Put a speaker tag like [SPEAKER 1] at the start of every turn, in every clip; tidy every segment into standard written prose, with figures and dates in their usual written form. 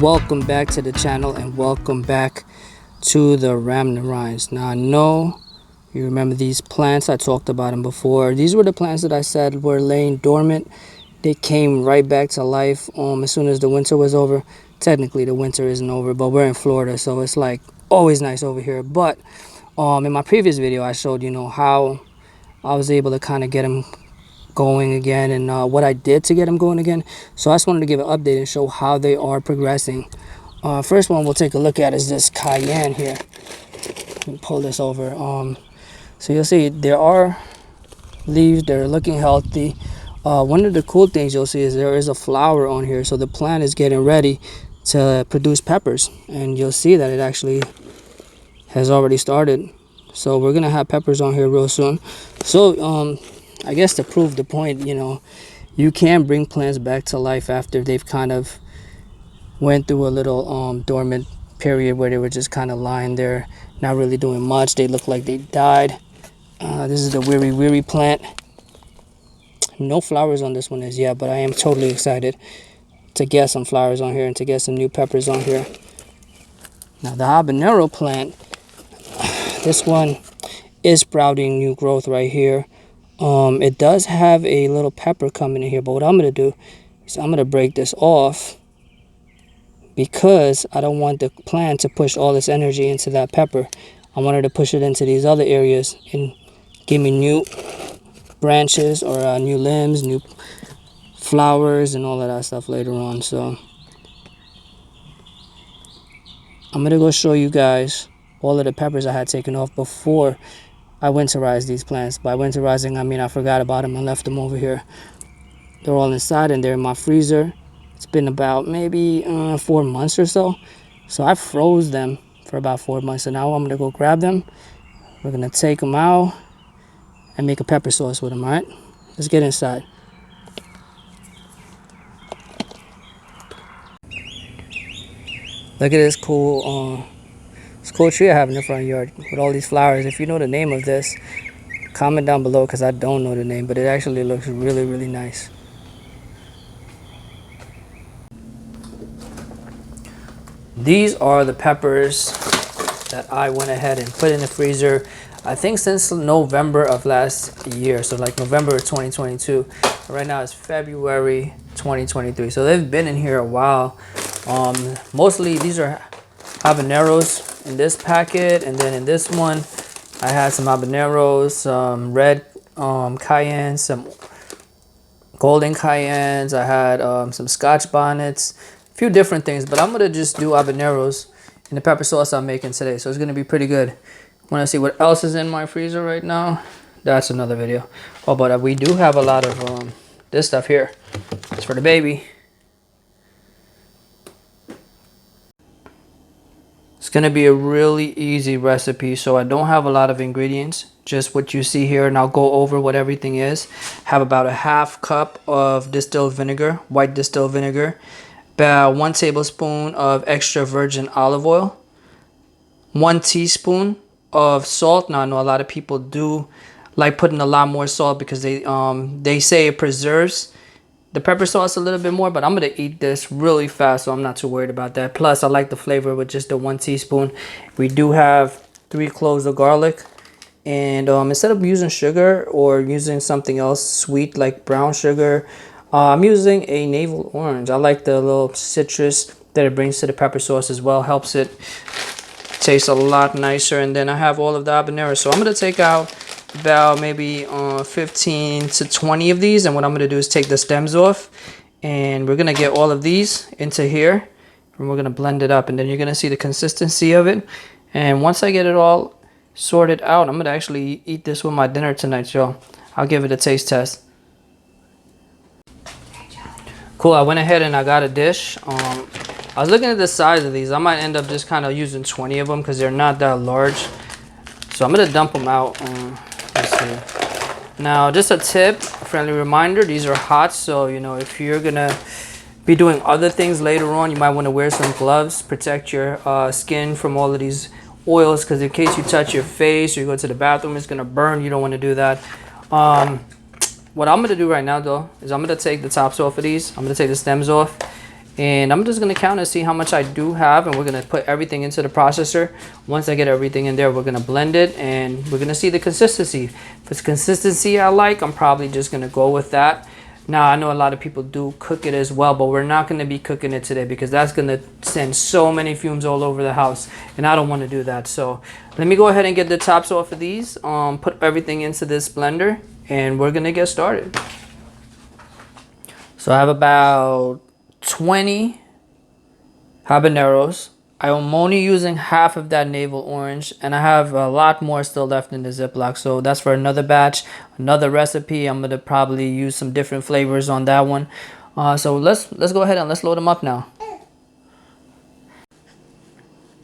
[SPEAKER 1] Welcome back to the channel and welcome back to the Ramnarines. Now I know you remember these plants. I talked about them before. These were the plants that I said were laying dormant. They came right back to life as soon as the winter was over. Technically the winter isn't over, but we're in Florida, so it's like always nice over here. But in my previous video I showed how I was able to kind of get them going again and what I did to get them going again. So I just wanted to give an update and show how they are progressing. First one we'll take a look at is this cayenne here. Let me pull this over. So you'll see there are leaves, they're looking healthy. One of the cool things you'll see is there is a flower on here, so the plant is getting ready to produce peppers, and you'll see that it actually has already started. So we're gonna have peppers on here real soon. So I guess to prove the point, you can bring plants back to life after they've kind of went through a little dormant period where they were just kind of lying there, not really doing much. They look like they died. This is the weary plant. No flowers on this one as yet, but I am totally excited to get some flowers on here and to get some new peppers on here. Now the habanero plant, this one is sprouting new growth right here. It does have a little pepper coming in here, but what I'm going to do is I'm going to break this off because I don't want the plant to push all this energy into that pepper. I wanted to push it into these other areas and give me new branches or new limbs, new flowers and all of that stuff later on. So I'm going to go show you guys all of the peppers I had taken off before I winterized these plants. By winterizing, I mean I forgot about them and left them over here. They're all inside and they're in my freezer. It's been about maybe 4 months or so. So I froze them for about 4 months. So now I'm going to go grab them. We're going to take them out and make a pepper sauce with them, all right? Let's get inside. Look at this cool tree I have in the front yard with all these flowers. If you know the name of this, comment down below because I don't know the name, but it actually looks really nice. These are the peppers that I went ahead and put in the freezer, I think since November of last year, so like November of 2022. Right now it's February 2023, so they've been in here a while. Mostly these are habaneros in this packet, and then in this one I had some habaneros, some red cayenne, some golden cayennes. I had some scotch bonnets, a few different things, but I'm gonna just do habaneros in the pepper sauce I'm making today, so it's gonna be pretty good. Want to see what else is in my freezer right now? That's another video. Oh, but we do have a lot of this stuff here. It's for the baby. It's gonna be a really easy recipe, so I don't have a lot of ingredients, just what you see here, and I'll go over what everything is. Have about a ½ cup of distilled vinegar, white distilled vinegar, about 1 tablespoon of extra virgin olive oil, 1 teaspoon of salt. Now I know a lot of people do like putting a lot more salt because they say it preserves the pepper sauce a little bit more, but I'm gonna eat this really fast, so I'm not too worried about that. Plus I like the flavor with just the 1 teaspoon. We do have 3 cloves of garlic, and instead of using sugar or using something else sweet like brown sugar, I'm using a Navel Orange. I like the little citrus that it brings to the pepper sauce as well. Helps it taste a lot nicer. And then I have all of the habaneros, so I'm going to take out about maybe 15 to 20 of these, and what I'm going to do is take the stems off, and we're going to get all of these into here, and we're going to blend it up, and then you're going to see the consistency of it. And once I get it all sorted out, I'm going to actually eat this with my dinner tonight, y'all. I'll give it a taste test. Cool, I went ahead and I got a dish. I was looking at the size of these. I might end up just kind of using 20 of them because they're not that large. So I'm going to dump them out. Let's see. Now, just a tip, a friendly reminder, these are hot. So, if you're going to be doing other things later on, you might want to wear some gloves. Protect your skin from all of these oils, because in case you touch your face or you go to the bathroom, it's going to burn. You don't want to do that. What I'm going to do right now, though, is I'm going to take the tops off of these. I'm going to take the stems off. And I'm just gonna count and see how much I do have, and we're gonna put everything into the processor. Once I get everything in there, we're gonna blend it and we're gonna see the consistency. If it's consistency I like, I'm probably just gonna go with that. Now I know a lot of people do cook it as well, but we're not gonna be cooking it today because that's gonna send so many fumes all over the house, and I don't want to do that. So let me go ahead and get the tops off of these, put everything into this blender, and we're gonna get started. So I have about 20 habaneros. I'm only using half of that navel orange, and I have a lot more still left in the Ziploc. So that's for another batch, another recipe. I'm gonna probably use some different flavors on that one. So let's go ahead and let's load them up now.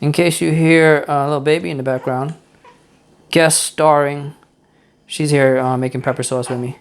[SPEAKER 1] In case you hear a little baby in the background, guest starring, she's here making pepper sauce with me.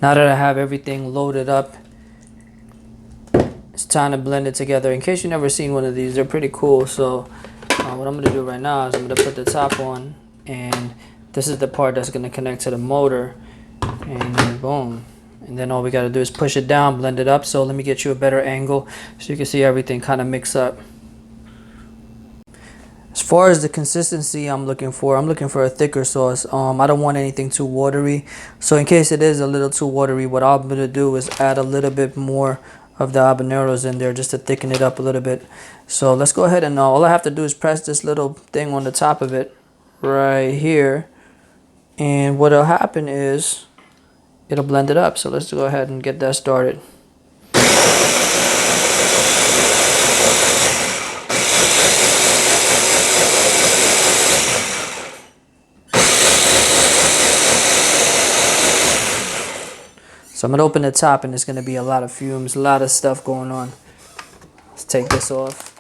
[SPEAKER 1] Now that I have everything loaded up, it's time to blend it together. In case you've never seen one of these, they're pretty cool. So what I'm going to do right now is I'm going to put the top on, and this is the part that's going to connect to the motor, and boom. And then all we got to do is push it down, blend it up. So let me get you a better angle so you can see everything kind of mix up. As far as the consistency I'm looking for a thicker sauce. I don't want anything too watery. So in case it is a little too watery, what I'm going to do is add a little bit more of the habaneros in there just to thicken it up a little bit. So let's go ahead and all I have to do is press this little thing on the top of it right here. And what'll happen is it'll blend it up. So let's go ahead and get that started. So I'm going to open the top, and there's going to be a lot of fumes, a lot of stuff going on. Let's take this off.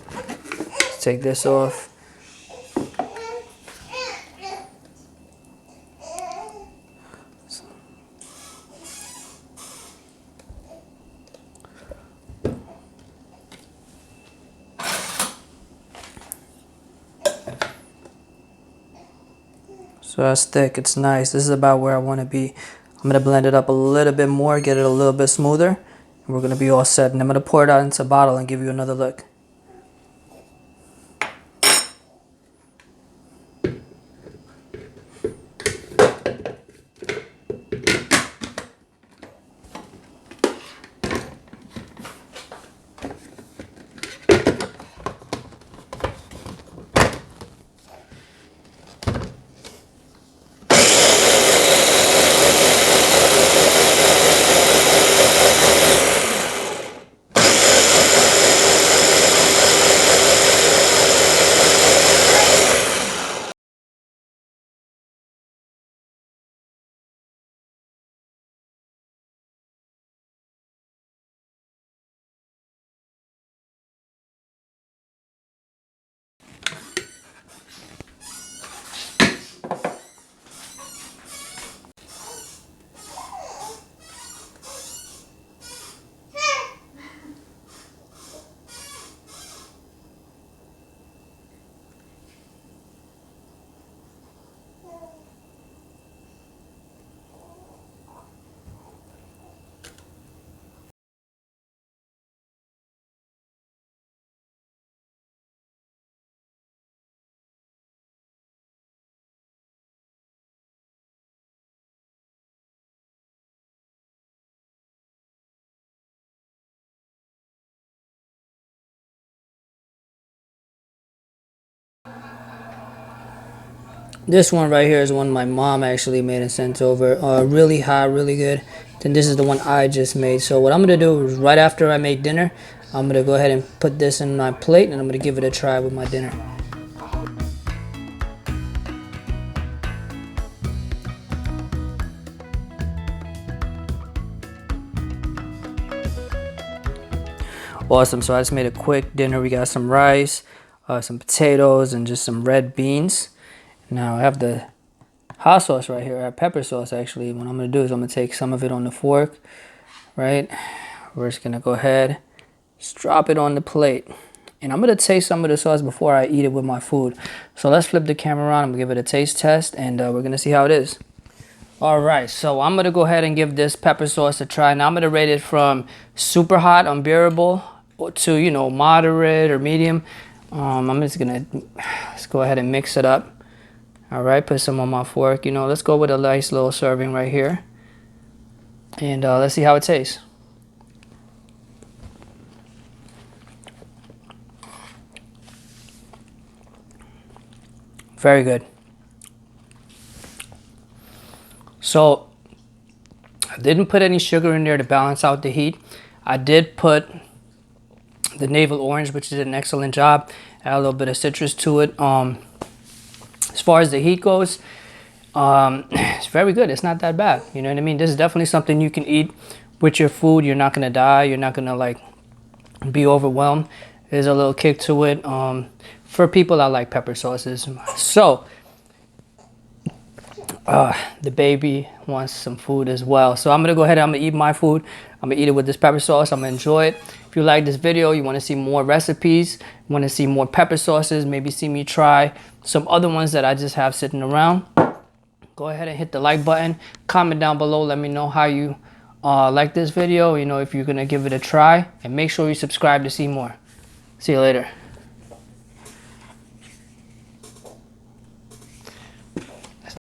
[SPEAKER 1] Let's take this off. So that's thick, it's nice. This is about where I want to be. I'm going to blend it up a little bit more, get it a little bit smoother, and we're going to be all set. And I'm going to pour it out into a bottle and give you another look. This one right here is one my mom actually made and sent over. Really hot, really good. Then this is the one I just made. So what I'm gonna do is right after I make dinner, I'm gonna go ahead and put this in my plate and I'm gonna give it a try with my dinner. Awesome. So I just made a quick dinner. We got some rice, some potatoes, and just some red beans. Now I have the hot sauce right here, pepper sauce actually. What I'm gonna do is I'm gonna take some of it on the fork, right? We're just gonna go ahead, just drop it on the plate. And I'm gonna taste some of the sauce before I eat it with my food. So let's flip the camera around, I'm gonna give it a taste test and we're gonna see how it is. All right, so I'm gonna go ahead and give this pepper sauce a try. Now I'm gonna rate it from super hot, unbearable, to, you know, moderate or medium. I'm just gonna, let's go ahead and mix it up. All right, put some on my fork. You know, let's go with a nice little serving right here. And let's see how it tastes. Very good. So I didn't put any sugar in there to balance out the heat. I did put the Navel Orange, which did an excellent job. Add a little bit of citrus to it. As far as the heat goes, it's very good. It's not that bad. You know what I mean? This is definitely something you can eat with your food. You're not gonna die. You're not gonna like be overwhelmed. There's a little kick to it. For people that like pepper sauces. So the baby wants some food as well. So I'm gonna go ahead and I'm gonna eat my food. I'm gonna eat it with this pepper sauce. I'm gonna enjoy it. If you like this video, you wanna see more recipes, you wanna see more pepper sauces, maybe see me try some other ones that I just have sitting around, go ahead and hit the like button. Comment down below, let me know how you like this video, you know, if you're gonna give it a try, and make sure you subscribe to see more. See you later.